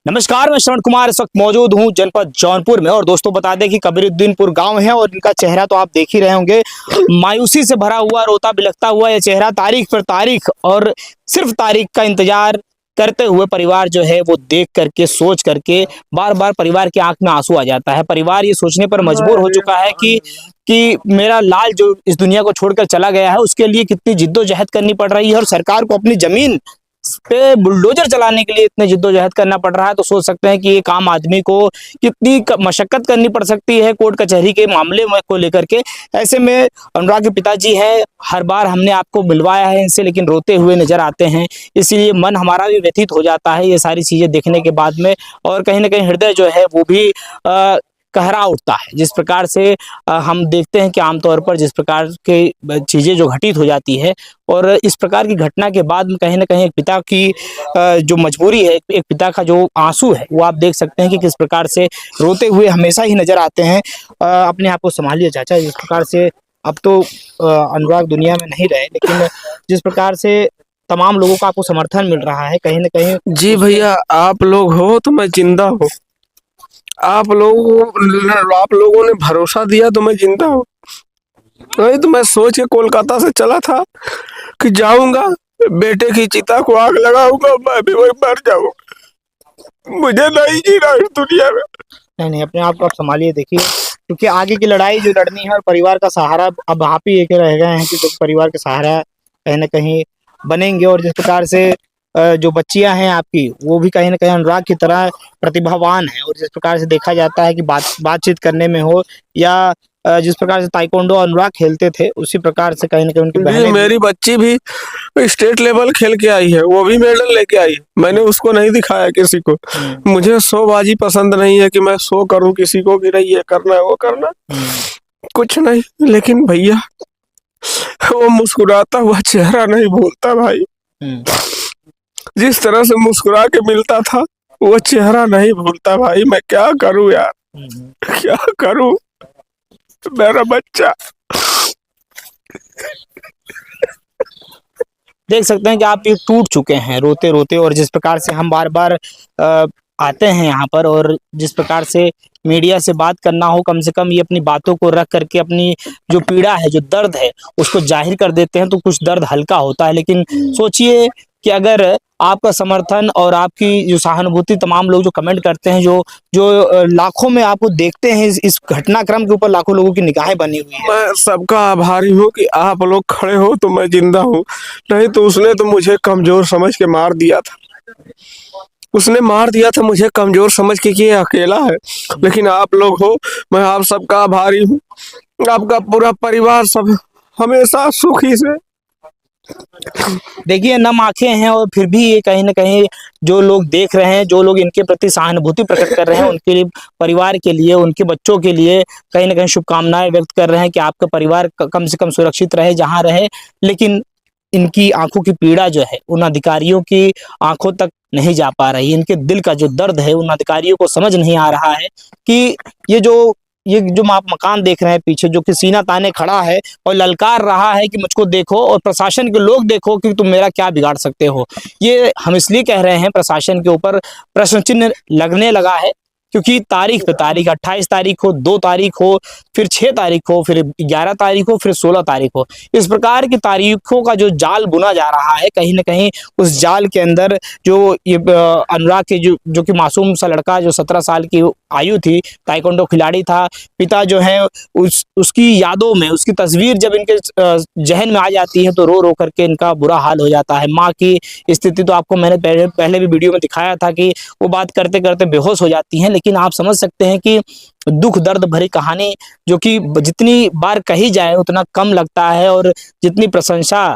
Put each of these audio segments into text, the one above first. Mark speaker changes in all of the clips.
Speaker 1: नमस्कार, मैं श्रवण कुमार इस वक्त मौजूद हूं जनपद जौनपुर में। और दोस्तों बता दें कि कबीरुद्दीनपुर गांव है और इनका चेहरा तो आप देख ही रहे होंगे, मायूसी से भरा हुआ, रोता बिलखता हुआ यह चेहरा, तारीख पर तारीख और सिर्फ तारीख का इंतजार करते हुए परिवार जो है वो देख करके, सोच करके बार बार परिवार की आंख में आंसू आ जाता है। परिवार ये सोचने पर मजबूर हो चुका है कि मेरा लाल जो इस दुनिया को छोड़कर चला गया है उसके लिए कितनी जिद्दोजहद करनी पड़ रही है, और सरकार को अपनी जमीन पे बुलडोजर चलाने के लिए इतने जिद्दोजहद करना पड़ रहा है। तो सोच सकते हैं कि एक आम आदमी को कितनी मशक्कत करनी पड़ सकती है कोर्ट कचहरी के मामले को लेकर के। ऐसे में अनुराग के पिताजी हैं, हर बार हमने आपको मिलवाया है इनसे, लेकिन रोते हुए नजर आते हैं, इसीलिए मन हमारा भी व्यथित हो जाता है ये सारी चीजें देखने के बाद में। और कहीं ना कहीं हृदय जो है वो भी कहरा उठता है। जिस प्रकार से हम देखते हैं कि आमतौर पर जिस प्रकार की चीज़ें जो घटित हो जाती है, और इस प्रकार की घटना के बाद में कहीं ना कहीं एक पिता की जो मजबूरी है, एक पिता का जो आंसू है, वो आप देख सकते हैं कि किस प्रकार से रोते हुए हमेशा ही नजर आते हैं। अपने आप को संभालिए चाचा, जिस प्रकार से अब तो अनुराग दुनिया में नहीं रहे, लेकिन जिस प्रकार से तमाम लोगों का आपको समर्थन मिल रहा है कहीं ना कहीं।
Speaker 2: जी भैया, आप लोग हो तो मैं जिंदा हूँ। आप लोगों ने भरोसा दिया तो मैं जिंदा हूँ। नहीं तो मैं सोच के कोलकाता से चला था कि जाऊंगा, बेटे की चिता को आग लगाऊंगा, मैं भी वही मर जाऊंगा। मुझे नहीं जीना इस दुनिया में।
Speaker 1: नहीं, अपने आप को आप संभालिए, देखिए, क्योंकि आगे की लड़ाई जो लड़नी है और परिवार का सहारा अब आप ही एक रह गए हैं कि जो परिवार के सहारा कहीं ना कहीं बनेंगे। और जिस प्रकार से जो बच्चियां हैं आपकी, वो भी कहीं ना कहीं अनुराग की तरह प्रतिभावान है। और जिस प्रकार से देखा जाता है कि बातचीत करने में हो, या जिस प्रकार से ताइक्वांडो अनुराग खेलते थे, उसी प्रकार से कहीं ना कहीं उनकी बहनें
Speaker 2: मेरी बच्ची भी स्टेट लेवल खेल के आई है, वो भी मेडल लेके आई। मैंने उसको नहीं दिखाया किसी को। मुझे शोबाजी पसंद नहीं है कि मैं शो करूं किसी को कि नहीं ये करना है वो करना, कुछ नहीं। लेकिन भैया, वो मुस्कुराता हुआ चेहरा नहीं भूलता भाई। जिस तरह से मुस्कुरा के मिलता था, वो चेहरा नहीं भूलता भाई। मैं क्या करूं यार, क्या करूं, मेरा बच्चा।
Speaker 1: देख सकते हैं कि आप ये टूट चुके हैं रोते रोते। और जिस प्रकार से हम बार बार आते हैं यहाँ पर, और जिस प्रकार से मीडिया से बात करना हो, कम से कम ये अपनी बातों को रख करके अपनी जो पीड़ा है, जो दर्द है, उसको जाहिर कर देते हैं तो कुछ दर्द हल्का होता है। लेकिन सोचिए कि अगर आपका समर्थन और आपकी जो सहानुभूति, तमाम लोग जो कमेंट करते हैं, जो जो लाखों में आपको देखते हैं, इस घटनाक्रम के ऊपर लाखों लोगों की निगाहें बनी हुई है।
Speaker 2: मैं सबका आभारी हूँ कि आप लोग खड़े हो तो मैं जिंदा हूँ। नहीं तो उसने तो मुझे कमजोर समझ के मार दिया था। उसने मार दिया था मुझे कमजोर समझ के कि ये अकेला है। लेकिन आप लोग हो, मैं आप सबका आभारी हूँ। आपका पूरा परिवार सब हमेशा सुखी से।
Speaker 1: देखिए, नम आंखें हैं और फिर भी ये कहीं ना कहीं जो लोग देख रहे हैं, जो लोग इनके प्रति सहानुभूति प्रकट कर रहे हैं, उनके लिए, परिवार के लिए, उनके बच्चों के लिए कहीं ना कहीं शुभकामनाएं व्यक्त कर रहे हैं कि आपका परिवार कम से कम सुरक्षित रहे जहां रहे। लेकिन इनकी आंखों की पीड़ा जो है उन अधिकारियों की आंखों तक नहीं जा पा रही। इनके दिल का जो दर्द है उन अधिकारियों को समझ नहीं आ रहा है कि ये जो आप मकान देख रहे हैं पीछे, जो कि सीना ताने खड़ा है और ललकार रहा है कि मुझको देखो और प्रशासन के लोग देखो कि तुम मेरा क्या बिगाड़ सकते हो। ये हम इसलिए कह रहे हैं, प्रशासन के ऊपर प्रश्न चिन्ह लगने लगा है, क्योंकि तारीख पे तारीख, 28 तारीख हो, 2 तारीख हो, फिर 6 तारीख हो, फिर 11 तारीख हो, फिर 16 तारीख हो, इस प्रकार की तारीखों का जो जाल बुना जा रहा है, कहीं ना कहीं उस जाल के अंदर जो ये अनुराग के जो कि मासूम सा लड़का, जो 17 साल की आयु थी, ताइक्वांडो खिलाड़ी था, पिता जो है उसकी यादों में, उसकी तस्वीर जब इनके जहन में आ जाती है तो रो रो करके इनका बुरा हाल हो जाता है। माँ की स्थिति तो आपको मैंने पहले भी वीडियो में दिखाया था कि वो बात करते करते बेहोश हो जाती हैं। लेकिन आप समझ सकते हैं कि दुख दर्द भरी कहानी, जो कि जितनी बार कही जाए उतना कम लगता है। और जितनी प्रशंसा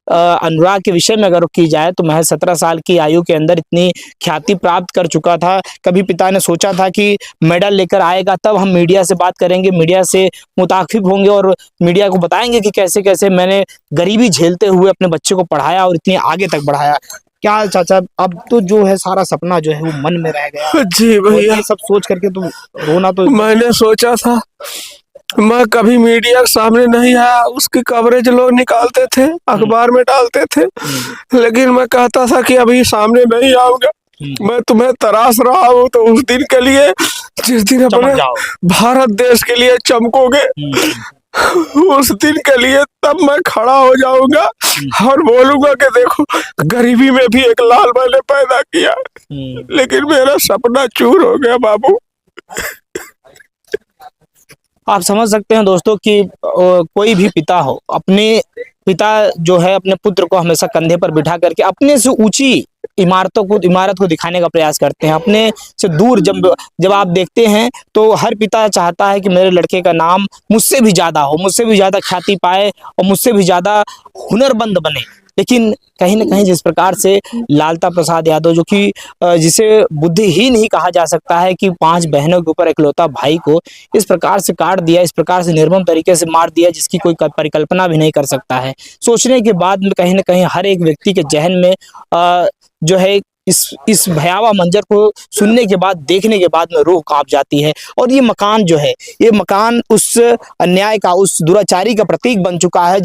Speaker 1: अनुराग के विषय में अगर की जाए तो महज 17 साल की आयु के अंदर इतनी ख्याति प्राप्त कर चुका था। कभी पिता ने सोचा था कि मेडल लेकर आएगा तब हम मीडिया से बात करेंगे, मीडिया से मुताकिब होंगे और मीडिया को बताएंगे कि कैसे कैसे मैंने गरीबी झेलते हुए अपने बच्चे को पढ़ाया और इतनी आगे तक बढ़ाया। क्या चाचा, अब तो जो है सारा सपना जो है वो मन में रह गया।
Speaker 2: जी भैया,
Speaker 1: ये सब सोच करके तो रोना तो
Speaker 2: मैंने सोचा था मैं कभी मीडिया के सामने नहीं आया। उसकी कवरेज लोग निकालते थे, अखबार में डालते थे, लेकिन मैं कहता था कि अभी सामने नहीं आऊंगा। मैं तुम्हें तराश रहा हूँ, तो उस दिन के लिए, जिस दिन अपने
Speaker 1: चमक जाओ।
Speaker 2: भारत देश के लिए चमकोगे, उस दिन के लिए तब मैं खड़ा हो जाऊंगा और बोलूंगा कि देखो, गरीबी में भी एक लाल मैंने पैदा किया, लेकिन मेरा सपना चूर हो गया बाबू।
Speaker 1: आप समझ सकते हैं दोस्तों कि कोई भी पिता हो, अपने पिता जो है अपने पुत्र को हमेशा कंधे पर बिठा करके अपने से ऊंची इमारत को दिखाने का प्रयास करते हैं। अपने से दूर जब आप देखते हैं तो हर पिता चाहता है कि मेरे लड़के का नाम मुझसे भी ज्यादा हो, मुझसे भी ज्यादा ख्याति पाए और मुझसे भी ज्यादा हुनरमंद बने। लेकिन कहीं ना कहीं जिस प्रकार से लालता प्रसाद यादव, जो कि जिसे बुद्धिहीन ही कहा जा सकता है, कि 5 बहनों के ऊपर इकलौता भाई को इस प्रकार से काट दिया, इस प्रकार से निर्मम तरीके से मार दिया, जिसकी कोई परिकल्पना भी नहीं कर सकता है। सोचने के बाद में कहीं ना कहीं हर एक व्यक्ति के जहन में जो है इस भयावह मंजर को सुनने के बाद, देखने के बाद में रूह कांप जाती है। और ये मकान जो है, ये मकान उस अन्याय का, उस दुराचारी का प्रतीक बन चुका है,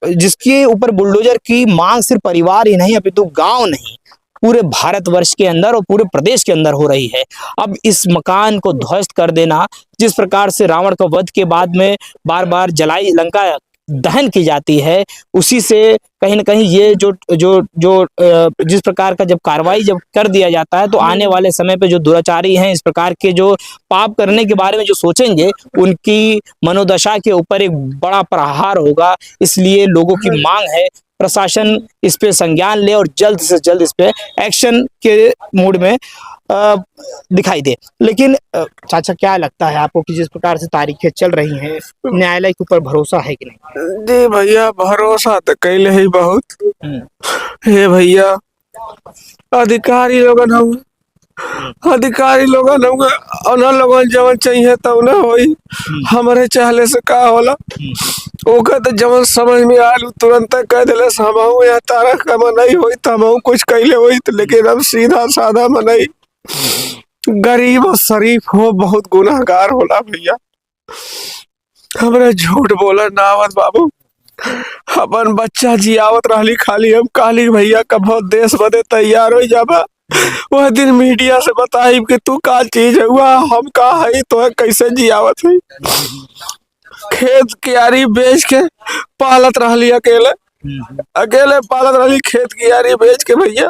Speaker 1: जिसके ऊपर बुलडोजर की मांग सिर्फ परिवार ही नहीं अपितु गांव नहीं, पूरे भारतवर्ष के अंदर और पूरे प्रदेश के अंदर हो रही है। अब इस मकान को ध्वस्त कर देना, जिस प्रकार से रावण का वध के बाद में बार बार जलाई लंका दहन की जाती है, उसी से कहीं ना कहीं ये जिस प्रकार का जब कार्रवाई जब कर दिया जाता है, तो आने वाले समय पे जो दुराचारी हैं, इस प्रकार के जो पाप करने के बारे में जो सोचेंगे, उनकी मनोदशा के ऊपर एक बड़ा प्रहार होगा। इसलिए लोगों की मांग है प्रशासन इस पे संज्ञान ले और जल्द से जल्द इस पे एक्शन के मूड में दिखाई दे। लेकिन चाचा, क्या लगता है आपको कि जिस प्रकार से तारीखें चल रही हैं, न्यायालय के ऊपर भरोसा है कि नहीं?
Speaker 2: जी भैया, भरोसा तो कैले ही बहुत। हे भैया, अधिकारी लोगन हम, अधिकारी लोगन हम, उन्हें लोगन जवन चाहिए तब न होई, हमारे चाहले से का होला। ओका तो जवन समझ में आलू तुरंत कह दिले, हमहू या तारा का मनई होई तो हमहू कुछ कैले होई। लेकिन अब सीधा साधा मनई, गरीब और शरीफ हो बहुत गुनाहगार होला भैया। हमरे झूठ बोला ना आवत बाबू, अपन बच्चा जियावत रहली, खाली हम काली भैया कभो देश बदे तैयार हो जाबा, वह दिन मीडिया से बताई कि तू का चीज हुआ, हम का है, तो कैसे जियावत है। खेत क्यारी बेच के पालत रहली, अकेले पालत रहली, खेत क्यारी बेच के भैया।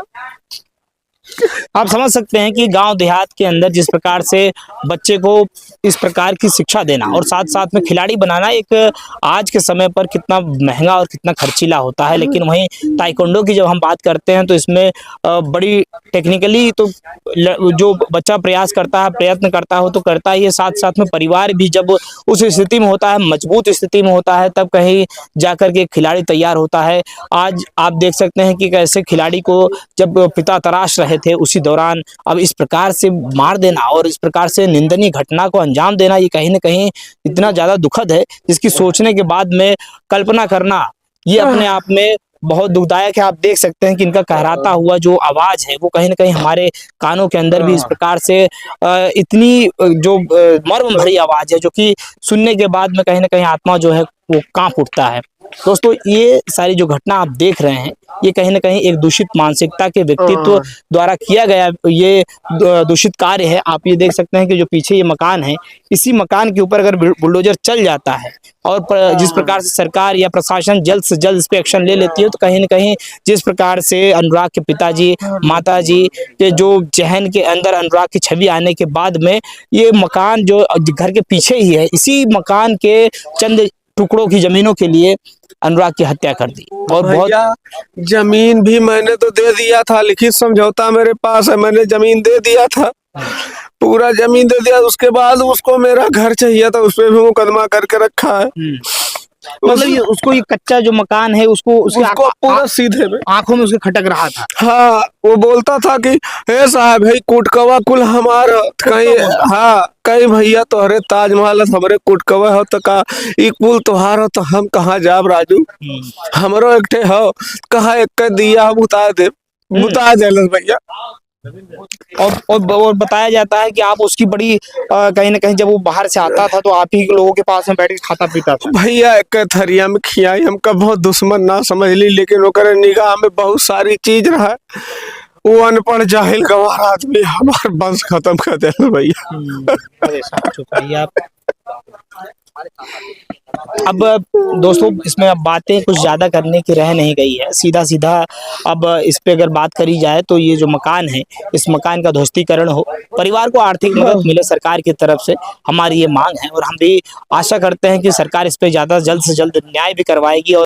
Speaker 1: आप समझ सकते हैं कि गांव देहात के अंदर जिस प्रकार से बच्चे को इस प्रकार की शिक्षा देना और साथ साथ में खिलाड़ी बनाना एक आज के समय पर कितना महंगा और कितना खर्चीला होता है। लेकिन वहीं ताइक्वांडो की जब हम बात करते हैं तो इसमें बड़ी टेक्निकली तो जो बच्चा प्रयास करता है, प्रयत्न करता हो तो करता ही है, साथ साथ में परिवार भी जब उस स्थिति में होता है, मजबूत स्थिति में होता है, तब कहीं जाकर के खिलाड़ी तैयार होता है। आज आप देख सकते हैं कि कैसे खिलाड़ी को जब पिता तराश रहे थे, उसी दौरान अब इस प्रकार से मार देना और इस प्रकार से निंदनीय घटना को अंजाम देना, ये कहीं ना कहीं इतना ज्यादा दुखद है, जिसकी सोचने के बाद में कल्पना करना ये अपने आप में बहुत दुखदायक है। आप देख सकते हैं कि इनका कहराता हुआ जो आवाज है, वो कहीं ना कहीं हमारे कानों के अंदर भी इस प्रकार से इतनी जो मर्म भरी आवाज है, जो कि सुनने के बाद में कहीं ना कहीं आत्मा जो है वो कांप उठता है। दोस्तों, ये सारी जो घटना आप देख रहे हैं, ये कहीं ना कहीं एक दूषित मानसिकता के व्यक्तित्व द्वारा किया गया ये दूषित कार्य है। आप ये देख सकते हैं कि जो पीछे ये मकान है, इसी मकान के ऊपर अगर बुलडोजर चल जाता है और जिस प्रकार से सरकार या प्रशासन जल्द से जल्द इस पे एक्शन ले लेती है, तो कहीं ना कहीं जिस प्रकार से अनुराग के पिताजी माताजी के जो जहन के अंदर अनुराग की छवि आने के बाद में ये मकान जो घर के पीछे ही है, इसी मकान के चंद टुकड़ों की जमीनों के लिए अनुराग की हत्या कर दी। और बहुत
Speaker 2: जमीन भी मैंने तो दे दिया था, लिखित समझौता मेरे पास है, मैंने जमीन दे दिया था, पूरा जमीन दे दिया। उसके बाद उसको मेरा घर चाहिए था, उसपे भी मुकदमा करके रखा है।
Speaker 1: मतलब ये उसको, ये कच्चा जो मकान है उसको
Speaker 2: पूरा सीधे में
Speaker 1: आंखों में उसके खटक रहा था।
Speaker 2: हाँ, वो बोलता था कि हे साहब, हे कुटकवा कुल हमारा, कहीं हाँ कहीं भैया तोहरे ताजमहल हमरे कुटकवा हो तो का ई कुल तोहार हो, तो हम कहाँ जाब राजू, हमरो एक ठे हो, कहा एक दिया हम बुता दे भैया।
Speaker 1: और बताया जाता है कि आप उसकी बड़ी कहीं ना कहीं जब वो बाहर से आता था तो आप ही लोगों के पास में बैठ के खाता पीता था।
Speaker 2: भैया एक थरिया में खियाई, हमका बहुत दुश्मन ना समझ ली, लेकिन ओकर निगाह में बहुत सारी चीज रहा। वो अनपढ़ जाहिल गंवार आदमी हमारा वंश खत्म कर देना भैया।
Speaker 1: परेशान चुप रहिए आप। अब दोस्तों इसमें अब बातें कुछ ज़्यादा करने की रह नहीं गई है, सीधा सीधा अब इस पे अगर बात करी जाए तो ये जो मकान है, इस मकान का ध्वस्तीकरण हो, परिवार को आर्थिक मदद मिले सरकार की तरफ से, हमारी ये मांग है। और हम भी आशा करते हैं कि सरकार इस पे ज़्यादा जल्द से जल्द न्याय भी करवाएगी और